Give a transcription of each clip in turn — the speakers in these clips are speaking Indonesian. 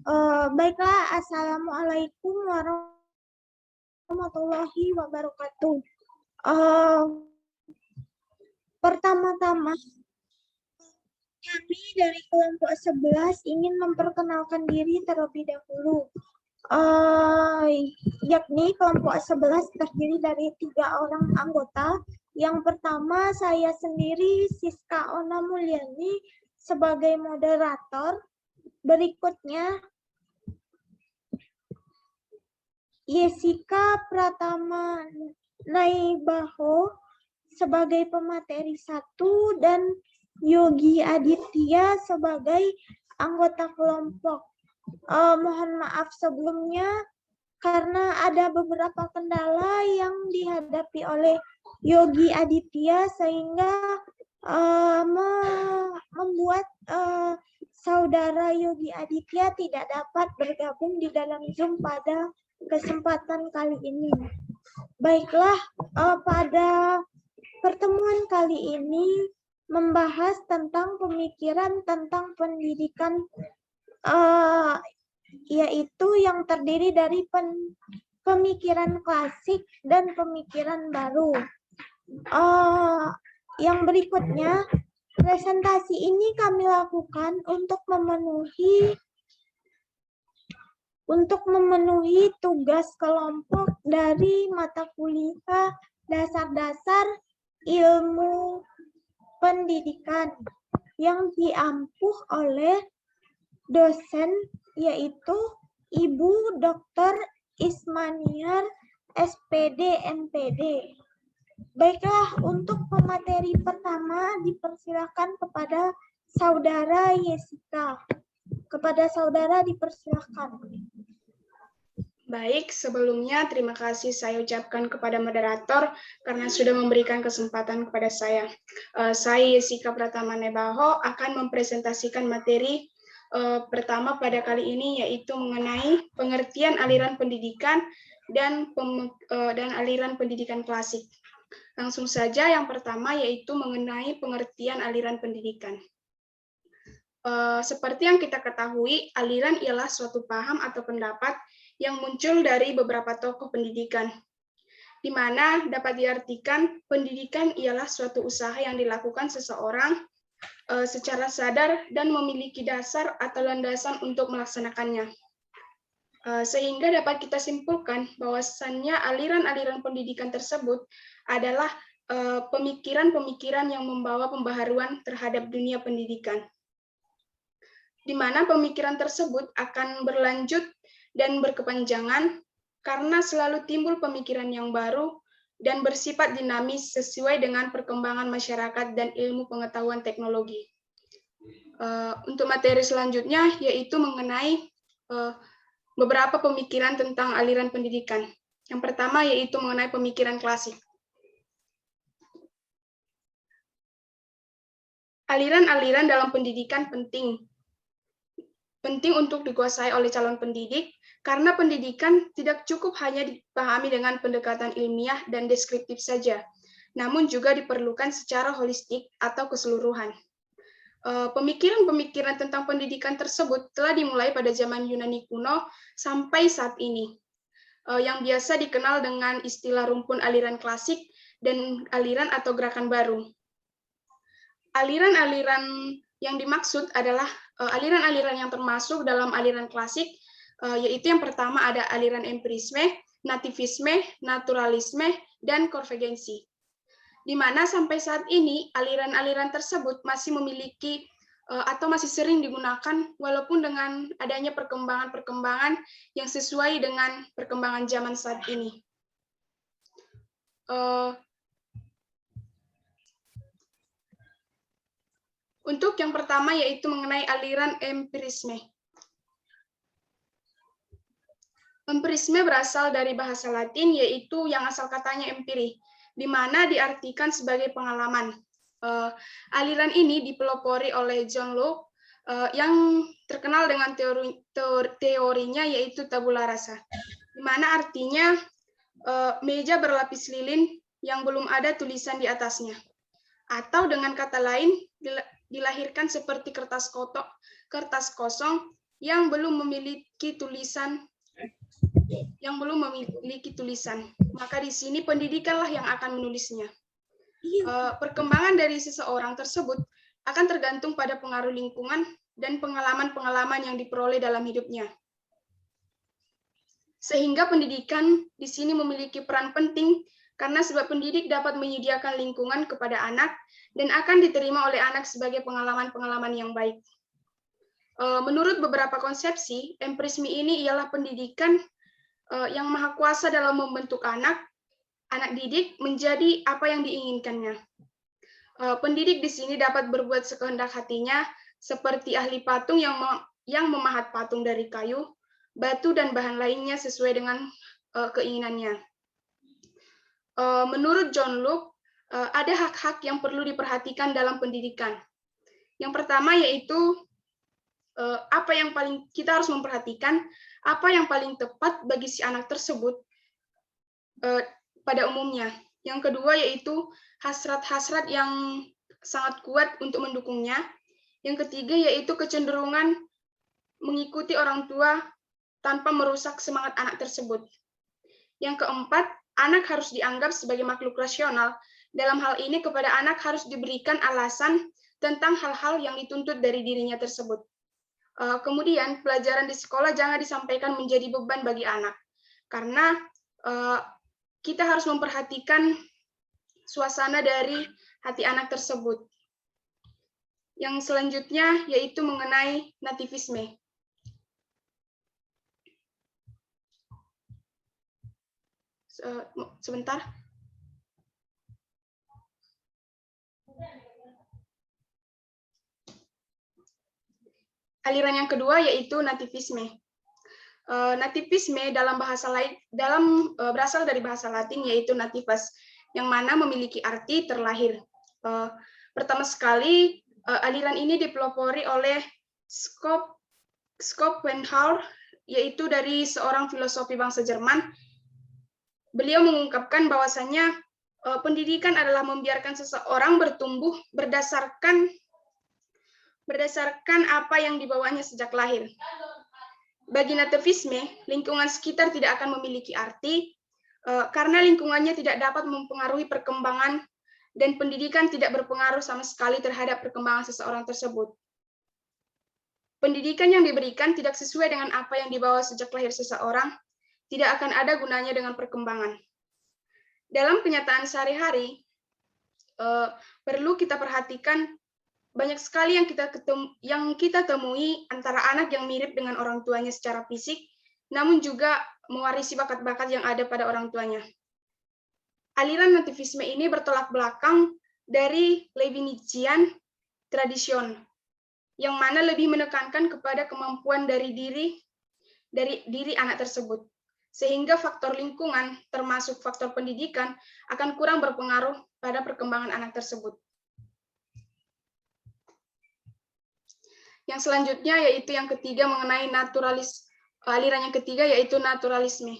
Baiklah, Assalamualaikum warahmatullahi wabarakatuh. Pertama-tama, kami dari kelompok 11 ingin memperkenalkan diri terlebih dahulu. Yakni kelompok 11 terdiri dari 3 orang anggota. Yang pertama, saya sendiri, Siska Ona Mulyani, sebagai moderator. Berikutnya, Yesika Pratama Naibaho sebagai pemateri 1 dan Yogi Aditya sebagai anggota kelompok. Mohon maaf sebelumnya karena ada beberapa kendala yang dihadapi oleh Yogi Aditya sehingga membuat saudara Yogi Aditya tidak dapat bergabung di dalam Zoom pada kesempatan kali ini. Baiklah, pada pertemuan kali ini membahas tentang pemikiran tentang pendidikan, yaitu yang terdiri dari pemikiran klasik dan pemikiran baru. Yang berikutnya, presentasi ini kami lakukan untuk memenuhi tugas kelompok dari mata kuliah dasar-dasar ilmu pendidikan yang diampuh oleh dosen yaitu Ibu Dr. Ismaniar SPD MPD. Baiklah, untuk pemateri pertama dipersilakan kepada Saudara Yesika. Kepada saudara dipersilakan. Baik, sebelumnya terima kasih saya ucapkan kepada moderator karena sudah memberikan kesempatan kepada saya. Saya Yesika Pratama Naibaho akan mempresentasikan materi pertama pada kali ini, yaitu mengenai pengertian aliran pendidikan dan aliran pendidikan klasik. Langsung saja, yang pertama yaitu mengenai pengertian aliran pendidikan. Seperti yang kita ketahui, aliran ialah suatu paham atau pendapat yang muncul dari beberapa tokoh pendidikan, di mana dapat diartikan pendidikan ialah suatu usaha yang dilakukan seseorang secara sadar dan memiliki dasar atau landasan untuk melaksanakannya. Sehingga dapat kita simpulkan bahwasannya aliran-aliran pendidikan tersebut adalah pemikiran-pemikiran yang membawa pembaharuan terhadap dunia pendidikan, di mana pemikiran tersebut akan berlanjut dan berkepanjangan karena selalu timbul pemikiran yang baru dan bersifat dinamis sesuai dengan perkembangan masyarakat dan ilmu pengetahuan teknologi. Untuk materi selanjutnya yaitu mengenai beberapa pemikiran tentang aliran pendidikan. Yang pertama yaitu mengenai pemikiran klasik. Aliran-aliran dalam pendidikan penting untuk dikuasai oleh calon pendidik, karena pendidikan tidak cukup hanya dipahami dengan pendekatan ilmiah dan deskriptif saja, namun juga diperlukan secara holistik atau keseluruhan. Pemikiran-pemikiran tentang pendidikan tersebut telah dimulai pada zaman Yunani kuno sampai saat ini, yang biasa dikenal dengan istilah rumpun aliran klasik dan aliran atau gerakan baru. Aliran-aliran yang dimaksud adalah aliran-aliran yang termasuk dalam aliran klasik, yaitu yang pertama ada aliran empirisme, nativisme, naturalisme, dan konvergensi. Di mana sampai saat ini aliran-aliran tersebut masih memiliki atau masih sering digunakan walaupun dengan adanya perkembangan-perkembangan yang sesuai dengan perkembangan zaman saat ini. Untuk yang pertama yaitu mengenai aliran empirisme. Empirisme berasal dari bahasa Latin yaitu yang asal katanya empiri, di mana diartikan sebagai pengalaman. Aliran ini dipelopori oleh John Locke yang terkenal dengan teorinya yaitu tabula rasa, di mana artinya meja berlapis lilin yang belum ada tulisan di atasnya. Atau dengan kata lain, dilahirkan seperti kertas kosong yang belum memiliki tulisan. Maka di sini pendidikanlah yang akan menulisnya. Perkembangan dari seseorang tersebut akan tergantung pada pengaruh lingkungan dan pengalaman-pengalaman yang diperoleh dalam hidupnya. Sehingga pendidikan di sini memiliki peran penting karena sebab pendidik dapat menyediakan lingkungan kepada anak dan akan diterima oleh anak sebagai pengalaman-pengalaman yang baik. Menurut beberapa konsepsi, empirisme ini ialah pendidikan yang maha kuasa dalam membentuk anak didik menjadi apa yang diinginkannya. Pendidik di sini dapat berbuat sekehendak hatinya, seperti ahli patung yang memahat patung dari kayu, batu, dan bahan lainnya sesuai dengan keinginannya. Menurut John Locke, ada hak-hak yang perlu diperhatikan dalam pendidikan. Yang pertama yaitu apa yang paling kita harus memperhatikan, apa yang paling tepat bagi si anak tersebut pada umumnya. Yang kedua yaitu hasrat-hasrat yang sangat kuat untuk mendukungnya. Yang ketiga yaitu kecenderungan mengikuti orang tua tanpa merusak semangat anak tersebut. Yang keempat, anak harus dianggap sebagai makhluk rasional. Dalam hal ini kepada anak harus diberikan alasan tentang hal-hal yang dituntut dari dirinya tersebut. Kemudian pelajaran di sekolah jangan disampaikan menjadi beban bagi anak, karena kita harus memperhatikan suasana dari hati anak tersebut. Yang selanjutnya yaitu mengenai nativisme. Sebentar. Aliran yang kedua yaitu nativisme. Nativisme dalam bahasa lain berasal dari bahasa Latin yaitu nativus, yang mana memiliki arti terlahir. Pertama sekali aliran ini dipelopori oleh Schopenhauer, yaitu dari seorang filosofi bangsa Jerman. Beliau mengungkapkan bahwasannya pendidikan adalah membiarkan seseorang bertumbuh berdasarkan apa yang dibawanya sejak lahir. Bagi nativisme, lingkungan sekitar tidak akan memiliki arti karena lingkungannya tidak dapat mempengaruhi perkembangan dan pendidikan tidak berpengaruh sama sekali terhadap perkembangan seseorang tersebut. Pendidikan yang diberikan tidak sesuai dengan apa yang dibawa sejak lahir seseorang, tidak akan ada gunanya dengan perkembangan. Dalam kenyataan sehari-hari, perlu kita perhatikan banyak sekali yang kita temui antara anak yang mirip dengan orang tuanya secara fisik, namun juga mewarisi bakat-bakat yang ada pada orang tuanya. Aliran nativisme ini bertolak belakang dari Leibnizian tradition, yang mana lebih menekankan kepada kemampuan dari diri anak tersebut, sehingga faktor lingkungan, termasuk faktor pendidikan, akan kurang berpengaruh pada perkembangan anak tersebut. Yang selanjutnya yaitu yang ketiga mengenai aliran yang ketiga yaitu naturalisme.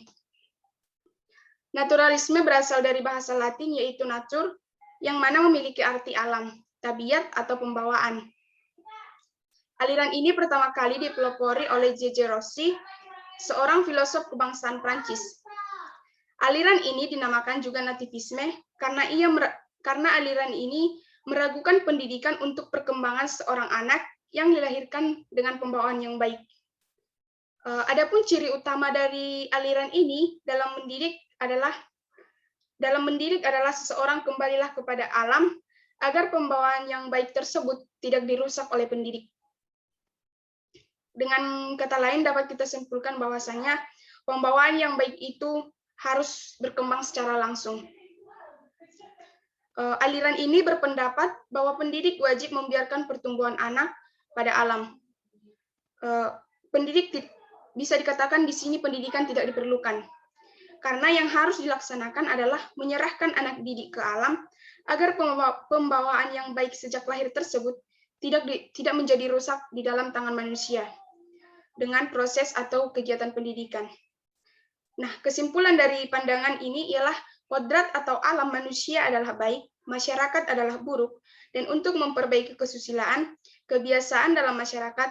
Naturalisme berasal dari bahasa Latin yaitu natur, yang mana memiliki arti alam, tabiat, atau pembawaan. Aliran ini pertama kali dipelopori oleh J.J. Rossi, seorang filosof kebangsaan Prancis. Aliran ini dinamakan juga nativisme karena aliran ini meragukan pendidikan untuk perkembangan seorang anak yang dilahirkan dengan pembawaan yang baik. Adapun ciri utama dari aliran ini dalam mendidik adalah seseorang kembalilah kepada alam agar pembawaan yang baik tersebut tidak dirusak oleh pendidik. Dengan kata lain dapat kita simpulkan bahwasanya pembawaan yang baik itu harus berkembang secara langsung. Aliran ini berpendapat bahwa pendidik wajib membiarkan pertumbuhan anak pada alam. Bisa dikatakan di sini pendidikan tidak diperlukan, karena yang harus dilaksanakan adalah menyerahkan anak didik ke alam agar pembawaan yang baik sejak lahir tersebut tidak menjadi rusak di dalam tangan manusia dengan proses atau kegiatan pendidikan. Nah, kesimpulan dari pandangan ini ialah kodrat atau alam manusia adalah baik, masyarakat adalah buruk, dan untuk memperbaiki kesusilaan, kebiasaan dalam masyarakat,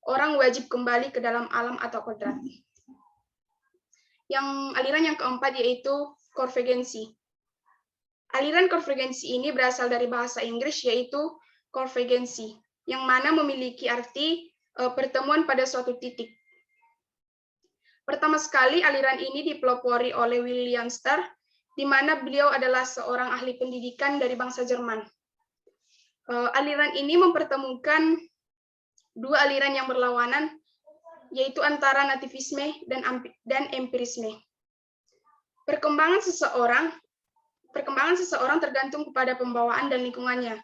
orang wajib kembali ke dalam alam atau kodrat. Aliran yang keempat yaitu konvergensi. Aliran konvergensi ini berasal dari bahasa Inggris yaitu konvergensi, yang mana memiliki arti pertemuan pada suatu titik. Pertama sekali, aliran ini dipelopori oleh William Starr, di mana beliau adalah seorang ahli pendidikan dari bangsa Jerman. Aliran ini mempertemukan dua aliran yang berlawanan, yaitu antara nativisme dan empirisme. Perkembangan seseorang tergantung kepada pembawaan dan lingkungannya.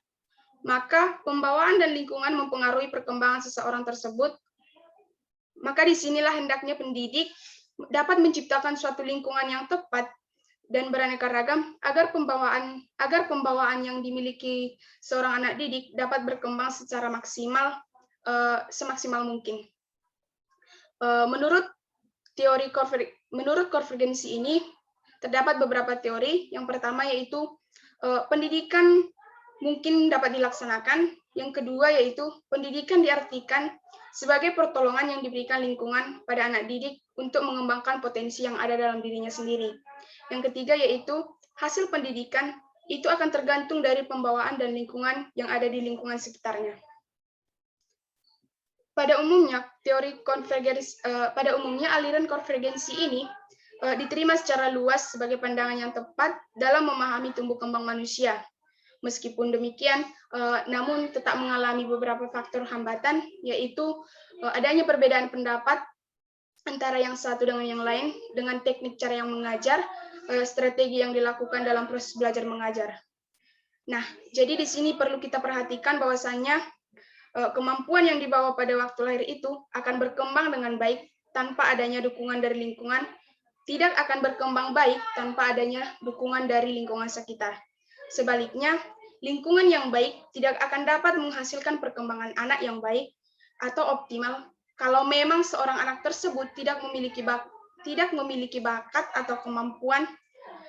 Maka pembawaan dan lingkungan mempengaruhi perkembangan seseorang tersebut. Maka disinilah hendaknya pendidik dapat menciptakan suatu lingkungan yang tepat dan beraneka ragam agar pembawaan yang dimiliki seorang anak didik dapat berkembang secara semaksimal mungkin. Menurut konvergensi ini terdapat beberapa teori. Yang pertama yaitu pendidikan mungkin dapat dilaksanakan. Yang kedua yaitu pendidikan diartikan sebagai pertolongan yang diberikan lingkungan pada anak didik untuk mengembangkan potensi yang ada dalam dirinya sendiri. Yang ketiga yaitu hasil pendidikan itu akan tergantung dari pembawaan dan lingkungan yang ada di lingkungan sekitarnya. Pada umumnya aliran konvergensi ini diterima secara luas sebagai pandangan yang tepat dalam memahami tumbuh kembang manusia. Meskipun demikian, namun tetap mengalami beberapa faktor hambatan, yaitu adanya perbedaan pendapat antara yang satu dengan yang lain, dengan teknik cara yang mengajar, strategi yang dilakukan dalam proses belajar mengajar. Nah, jadi di sini perlu kita perhatikan bahwasannya kemampuan yang dibawa pada waktu lahir itu akan berkembang dengan baik tanpa adanya dukungan dari lingkungan, tidak akan berkembang baik tanpa adanya dukungan dari lingkungan sekitar. Sebaliknya, lingkungan yang baik tidak akan dapat menghasilkan perkembangan anak yang baik atau optimal kalau memang seorang anak tersebut tidak memiliki bakat atau kemampuan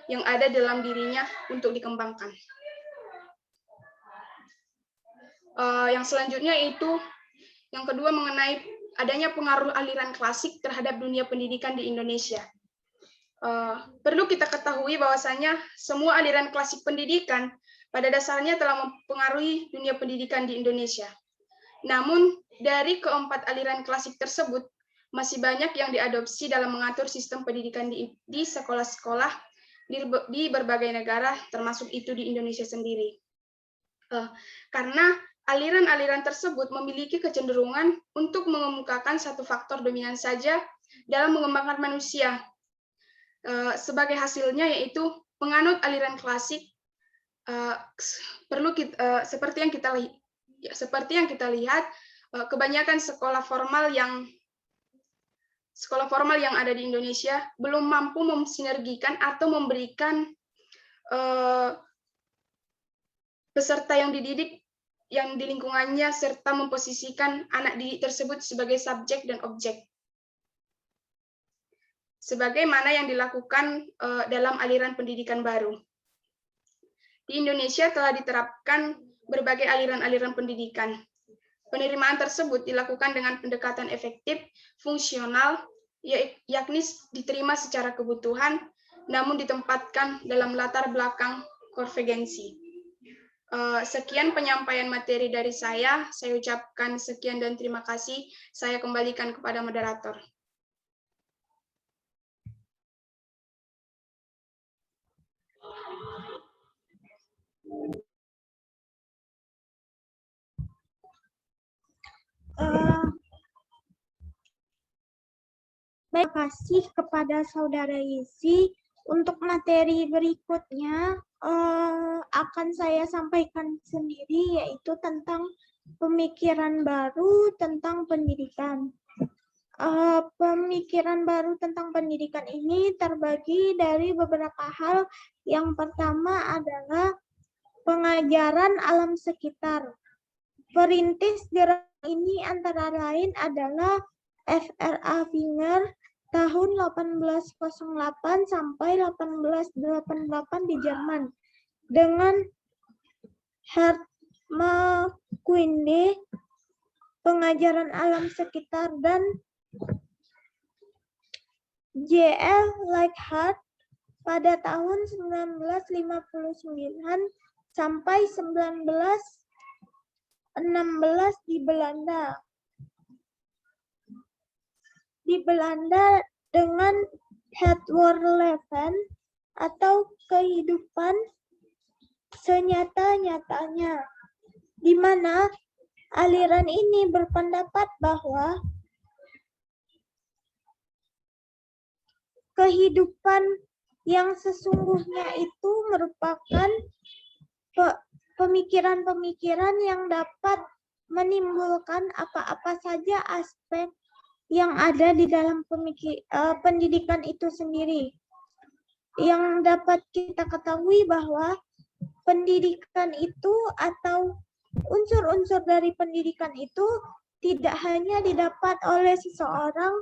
yang ada dalam dirinya untuk dikembangkan. Yang selanjutnya itu yang kedua mengenai adanya pengaruh aliran klasik terhadap dunia pendidikan di Indonesia. Perlu kita ketahui bahwasanya semua aliran klasik pendidikan pada dasarnya telah mempengaruhi dunia pendidikan di Indonesia. Namun, dari keempat aliran klasik tersebut, masih banyak yang diadopsi dalam mengatur sistem pendidikan di sekolah-sekolah di berbagai negara, termasuk itu di Indonesia sendiri. Karena aliran-aliran tersebut memiliki kecenderungan untuk mengemukakan satu faktor dominan saja dalam mengembangkan manusia. Sebagai hasilnya yaitu penganut aliran klasik seperti yang kita lihat, kebanyakan sekolah formal yang ada di Indonesia belum mampu mensinergikan atau memberikan peserta yang dididik yang di lingkungannya serta memposisikan anak didik tersebut sebagai subjek dan objek. Sebagaimana yang dilakukan dalam aliran pendidikan baru. Di Indonesia telah diterapkan berbagai aliran-aliran pendidikan. Penerimaan tersebut dilakukan dengan pendekatan efektif, fungsional, yakni diterima secara kebutuhan, namun ditempatkan dalam latar belakang konvergensi. Sekian penyampaian materi dari saya ucapkan sekian dan terima kasih. Saya kembalikan kepada moderator. Terima kasih kepada Saudara Yesi. Untuk materi berikutnya akan saya sampaikan sendiri, yaitu tentang pemikiran baru tentang pendidikan. Pemikiran baru tentang pendidikan ini terbagi dari beberapa hal. Yang pertama adalah pengajaran alam sekitar. Perintis gerakan ini antara lain adalah F.R.A. Winger tahun 1808 sampai 1888 di Jerman, dengan Hermann Quinde pengajaran alam sekitar, dan J.L. Leichhardt pada tahun 1959 sampai 1916 di Belanda. Dengan Hetworleven atau kehidupan senyata-nyatanya, di mana aliran ini berpendapat bahwa kehidupan yang sesungguhnya itu merupakan pemikiran-pemikiran yang dapat menimbulkan apa-apa saja aspek yang ada di dalam pendidikan itu sendiri. Yang dapat kita ketahui bahwa pendidikan itu atau unsur-unsur dari pendidikan itu tidak hanya didapat oleh seseorang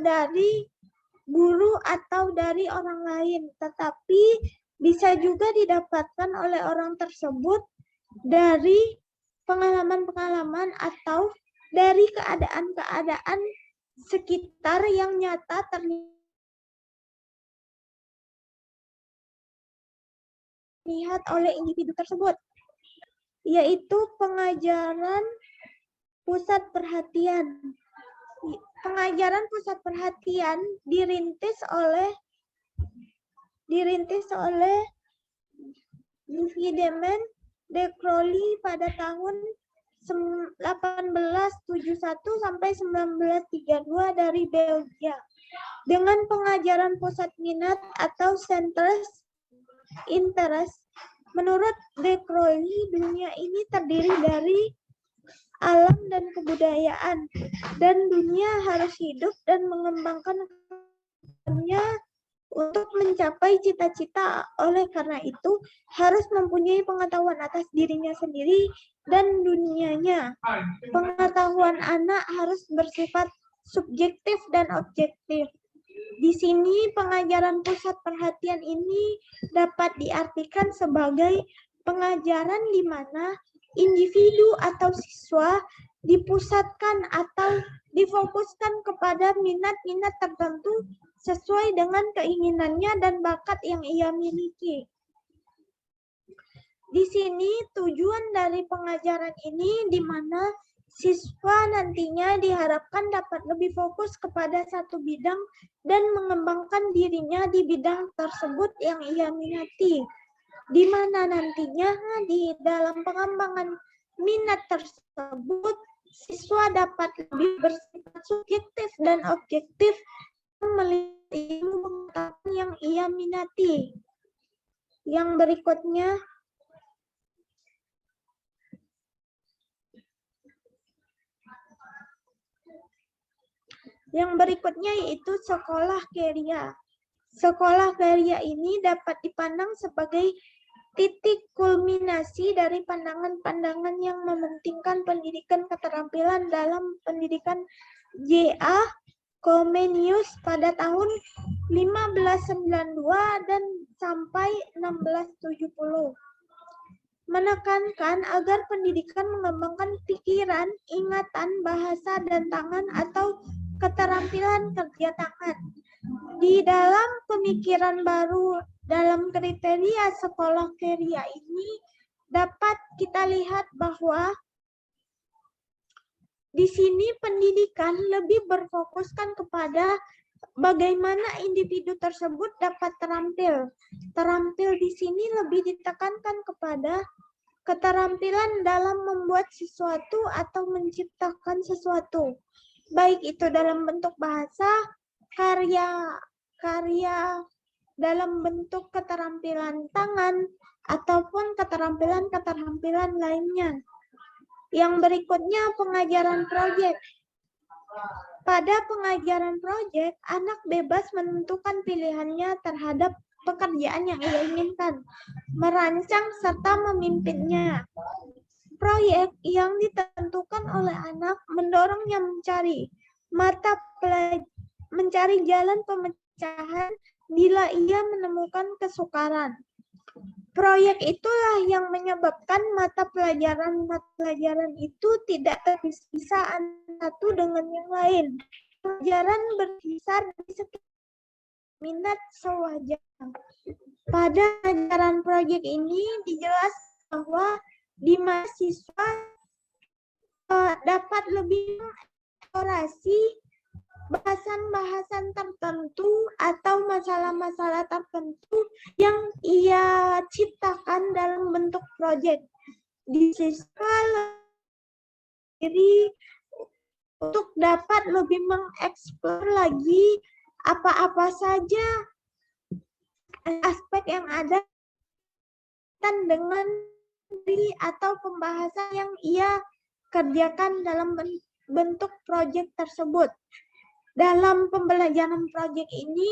dari guru atau dari orang lain, tetapi bisa juga didapatkan oleh orang tersebut dari pengalaman-pengalaman atau dari keadaan-keadaan sekitar yang nyata terlihat oleh individu tersebut, yaitu pengajaran pusat perhatian. Pengajaran pusat perhatian dirintis oleh Wiedemann de Crowley pada tahun 1871 sampai 1932 dari Belgia. Dengan pengajaran pusat minat atau centers interest, menurut de Crowley, dunia ini terdiri dari alam dan kebudayaan, dan dunia harus hidup dan mengembangkannya untuk mencapai cita-cita. Oleh karena itu, harus mempunyai pengetahuan atas dirinya sendiri dan dunianya. Pengetahuan anak harus bersifat subjektif dan objektif. Di sini pengajaran pusat perhatian ini dapat diartikan sebagai pengajaran di mana individu atau siswa dipusatkan atau difokuskan kepada minat-minat tertentu sesuai dengan keinginannya dan bakat yang ia miliki. Di sini tujuan dari pengajaran ini di mana siswa nantinya diharapkan dapat lebih fokus kepada satu bidang dan mengembangkan dirinya di bidang tersebut yang ia minati, di mana nantinya di dalam pengembangan minat tersebut siswa dapat lebih bersifat subjektif dan objektif melihat ilmu pengetahuan yang ia minati. Yang berikutnya yaitu sekolah karya. Sekolah karya ini dapat dipandang sebagai titik kulminasi dari pandangan-pandangan yang mementingkan pendidikan keterampilan dalam pendidikan J.A. Comenius pada tahun 1592 dan sampai 1670. Menekankan agar pendidikan mengembangkan pikiran, ingatan, bahasa, dan tangan atau keterampilan kerja tangan. Di dalam pemikiran baru dalam kriteria sekolah karya ini dapat kita lihat bahwa di sini pendidikan lebih berfokuskan kepada bagaimana individu tersebut dapat terampil. Terampil di sini lebih ditekankan kepada keterampilan dalam membuat sesuatu atau menciptakan sesuatu, baik itu dalam bentuk bahasa, karya dalam bentuk keterampilan tangan, ataupun keterampilan-keterampilan lainnya. Yang berikutnya pengajaran proyek. Pada pengajaran proyek, anak bebas menentukan pilihannya terhadap pekerjaan yang ia inginkan, merancang serta memimpinnya. Proyek yang ditentukan oleh anak mendorongnya mencari jalan pemecahan bila ia menemukan kesukaran. Proyek itulah yang menyebabkan mata pelajaran itu tidak terpisah satu dengan yang lain. Pelajaran berkisar di sekitar minat sewajar. Pada ajaran proyek ini dijelaskan bahwa di mahasiswa dapat lebih mengeksplorasi bahasan-bahasan tertentu atau masalah-masalah tertentu yang ia ciptakan dalam bentuk proyek. Di siswa diri untuk dapat lebih mengeksplor lagi apa-apa saja aspek yang ada dengan diri atau pembahasan yang ia kerjakan dalam bentuk proyek tersebut. Dalam pembelajaran proyek ini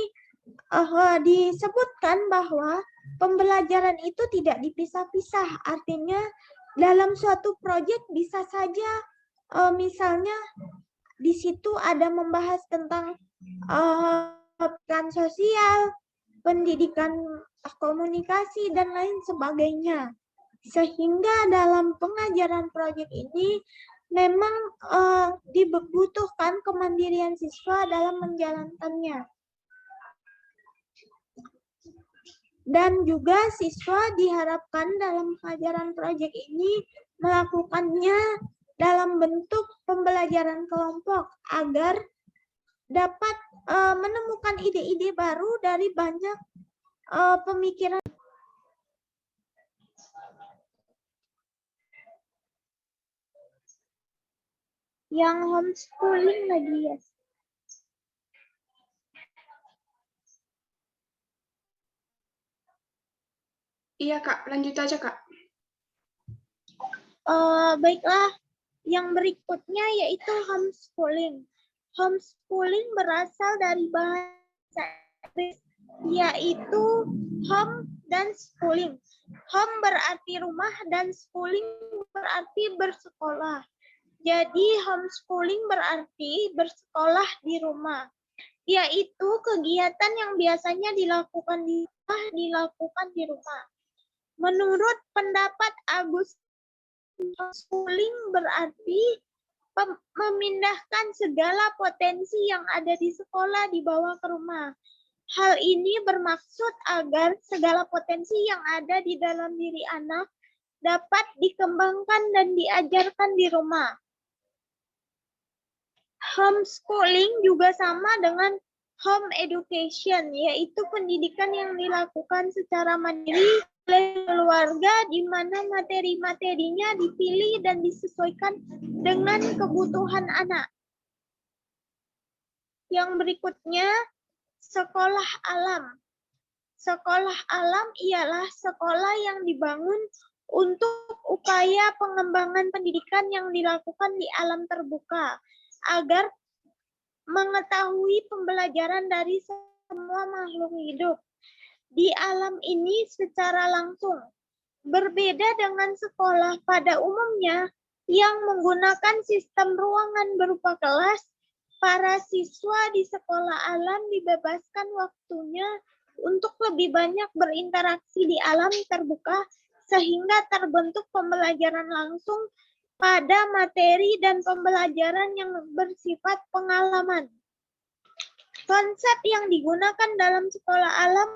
disebutkan bahwa pembelajaran itu tidak dipisah-pisah. Artinya dalam suatu proyek bisa saja misalnya di situ ada membahas tentang peran sosial, pendidikan komunikasi, dan lain sebagainya. Sehingga dalam pengajaran proyek ini memang dibutuhkan kemandirian siswa dalam menjalankannya. Dan juga siswa diharapkan dalam pengajaran proyek ini melakukannya dalam bentuk pembelajaran kelompok agar dapat menemukan ide-ide baru dari banyak pemikiran. Yang homeschooling lagi ya. Iya Kak, lanjut aja Kak. Baiklah, yang berikutnya yaitu homeschooling. Homeschooling berasal dari bahasa Inggris, yaitu home dan schooling. Home berarti rumah dan schooling berarti bersekolah. Jadi homeschooling berarti bersekolah di rumah, yaitu kegiatan yang biasanya dilakukan di rumah. Menurut pendapat Agus, homeschooling berarti memindahkan segala potensi yang ada di sekolah dibawa ke rumah. Hal ini bermaksud agar segala potensi yang ada di dalam diri anak dapat dikembangkan dan diajarkan di rumah. Homeschooling juga sama dengan home education, yaitu pendidikan yang dilakukan secara mandiri oleh keluarga di mana materi-materinya dipilih dan disesuaikan dengan kebutuhan anak. Yang berikutnya, sekolah alam. Sekolah alam ialah sekolah yang dibangun untuk upaya pengembangan pendidikan yang dilakukan di alam terbuka, agar mengetahui pembelajaran dari semua makhluk hidup di alam ini secara langsung. Berbeda dengan sekolah pada umumnya yang menggunakan sistem ruangan berupa kelas, para siswa di sekolah alam dibebaskan waktunya untuk lebih banyak berinteraksi di alam terbuka sehingga terbentuk pembelajaran langsung pada materi dan pembelajaran yang bersifat pengalaman. Konsep yang digunakan dalam sekolah alam.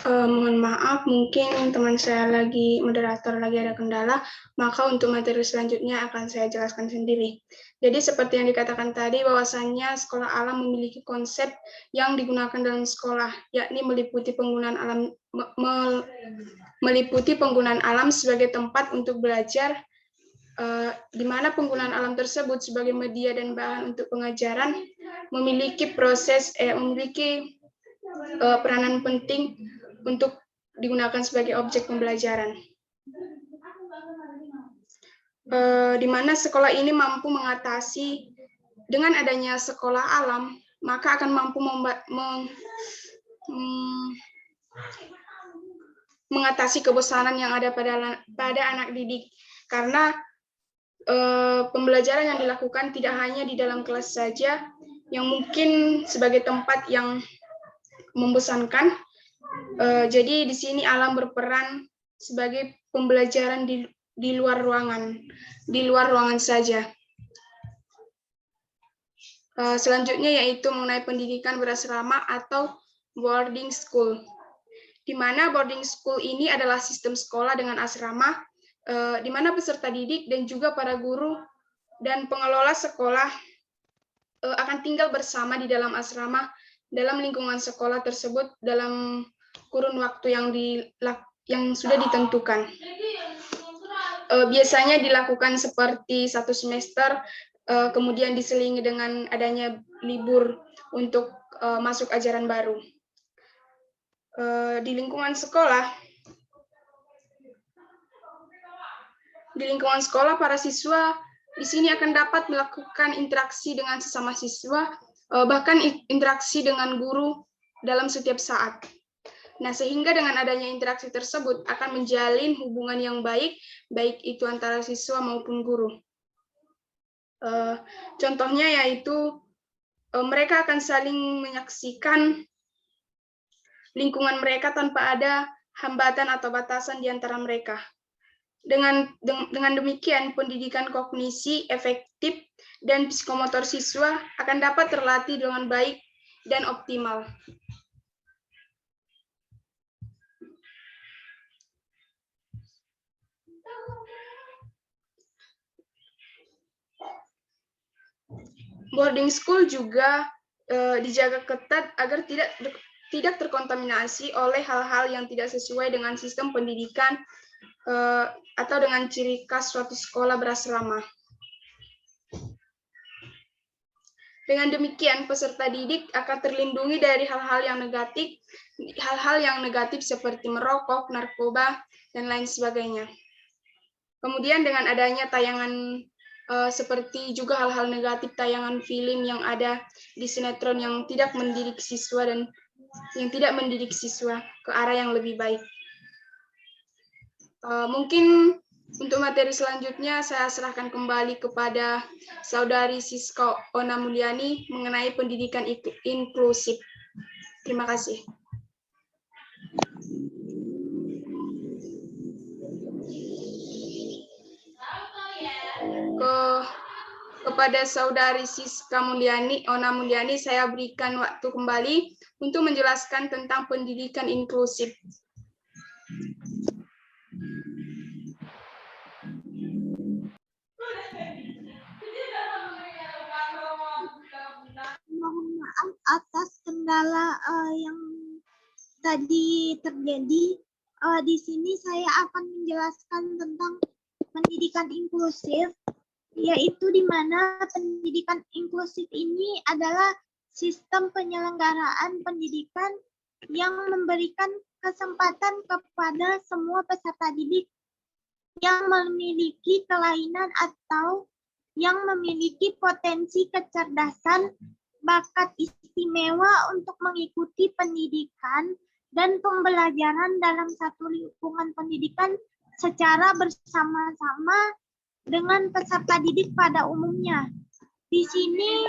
Mohon maaf, mungkin teman saya moderator lagi ada kendala, maka untuk materi selanjutnya akan saya jelaskan sendiri. Jadi seperti yang dikatakan tadi, bahwasannya sekolah alam memiliki konsep yang digunakan dalam sekolah, yakni meliputi penggunaan alam sebagai tempat untuk belajar, di mana penggunaan alam tersebut sebagai media dan bahan untuk pengajaran memiliki peranan penting untuk digunakan sebagai objek pembelajaran. Di mana sekolah ini mampu mengatasi, dengan adanya sekolah alam, maka akan mampu mengatasi kebosanan yang ada pada anak didik. Karena pembelajaran yang dilakukan tidak hanya di dalam kelas saja, yang mungkin sebagai tempat yang membosankan. Jadi di sini alam berperan sebagai pembelajaran di luar ruangan saja. Selanjutnya yaitu mengenai pendidikan berasrama atau boarding school, di mana boarding school ini adalah sistem sekolah dengan asrama, di mana peserta didik dan juga para guru dan pengelola sekolah akan tinggal bersama di dalam asrama dalam lingkungan sekolah tersebut dalam kurun waktu yang sudah ditentukan. Biasanya dilakukan seperti 1 semester, kemudian diselingi dengan adanya libur untuk masuk ajaran baru. Di lingkungan sekolah, para siswa di sini akan dapat melakukan interaksi dengan sesama siswa, bahkan interaksi dengan guru dalam setiap saat. Nah, sehingga dengan adanya interaksi tersebut akan menjalin hubungan yang baik itu antara siswa maupun guru. Contohnya yaitu mereka akan saling menyaksikan lingkungan mereka tanpa ada hambatan atau batasan di antara mereka. Dengan demikian, pendidikan kognisi efektif dan psikomotor siswa akan dapat terlatih dengan baik dan optimal. Boarding school juga dijaga ketat agar tidak terkontaminasi oleh hal-hal yang tidak sesuai dengan sistem pendidikan atau dengan ciri khas suatu sekolah berasrama. Dengan demikian, peserta didik akan terlindungi dari hal-hal yang negatif seperti merokok, narkoba, dan lain sebagainya. Kemudian dengan adanya tayangan seperti juga hal-hal negatif tayangan film yang ada di sinetron yang tidak mendidik siswa dan yang tidak mendidik siswa ke arah yang lebih baik. Mungkin untuk materi selanjutnya saya serahkan kembali kepada Saudari Siska Ona Mulyani mengenai pendidikan inklusif. Terima kasih. Kepada Saudari Siska Ona Mulyani, saya berikan waktu kembali untuk menjelaskan tentang pendidikan inklusif. Mohon maaf atas kendala yang tadi terjadi. Di sini saya akan menjelaskan tentang pendidikan inklusif, yaitu di mana pendidikan inklusif ini adalah sistem penyelenggaraan pendidikan yang memberikan kesempatan kepada semua peserta didik yang memiliki kelainan atau yang memiliki potensi kecerdasan, bakat istimewa untuk mengikuti pendidikan dan pembelajaran dalam satu lingkungan pendidikan secara bersama-sama dengan peserta didik pada umumnya. Di sini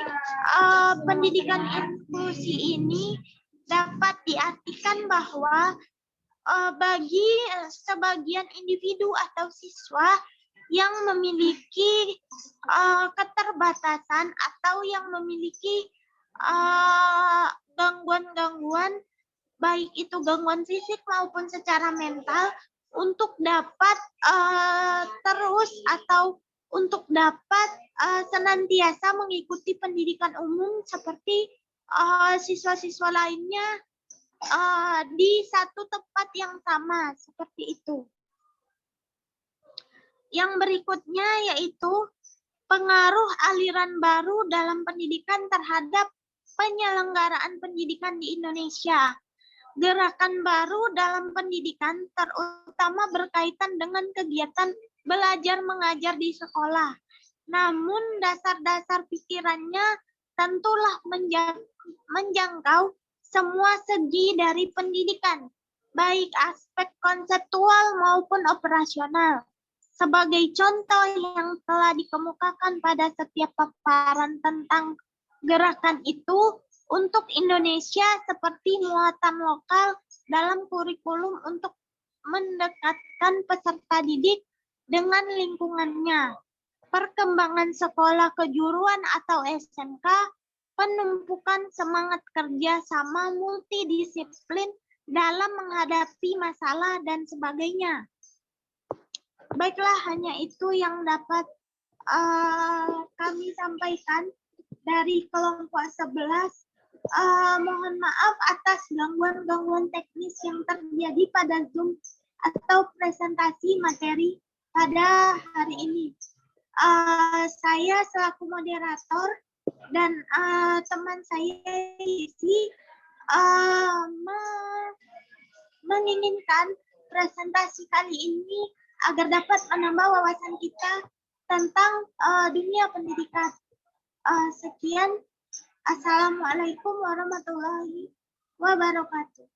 pendidikan inklusi ini dapat diartikan bahwa bagi sebagian individu atau siswa yang memiliki keterbatasan atau yang memiliki gangguan-gangguan, baik itu gangguan fisik maupun secara mental, untuk dapat terus atau untuk dapat senantiasa mengikuti pendidikan umum seperti siswa-siswa lainnya di satu tempat yang sama, seperti itu. Yang berikutnya yaitu pengaruh aliran baru dalam pendidikan terhadap penyelenggaraan pendidikan di Indonesia. Gerakan baru dalam pendidikan terutama berkaitan dengan kegiatan belajar mengajar di sekolah. Namun dasar-dasar pikirannya tentulah menjangkau semua segi dari pendidikan, baik aspek konseptual maupun operasional. Sebagai contoh yang telah dikemukakan pada setiap paparan tentang gerakan itu, untuk Indonesia seperti muatan lokal dalam kurikulum untuk mendekatkan peserta didik dengan lingkungannya. Perkembangan sekolah kejuruan atau SMK, penumpukan semangat kerja sama multidisiplin dalam menghadapi masalah dan sebagainya. Baiklah, hanya itu yang dapat kami sampaikan dari kelompok 11. Mohon maaf atas gangguan-gangguan teknis yang terjadi pada Zoom atau presentasi materi pada hari ini. Saya selaku moderator dan teman saya isi menginginkan presentasi kali ini agar dapat menambah wawasan kita tentang dunia pendidikan. Sekian. Assalamualaikum warahmatullahi wabarakatuh.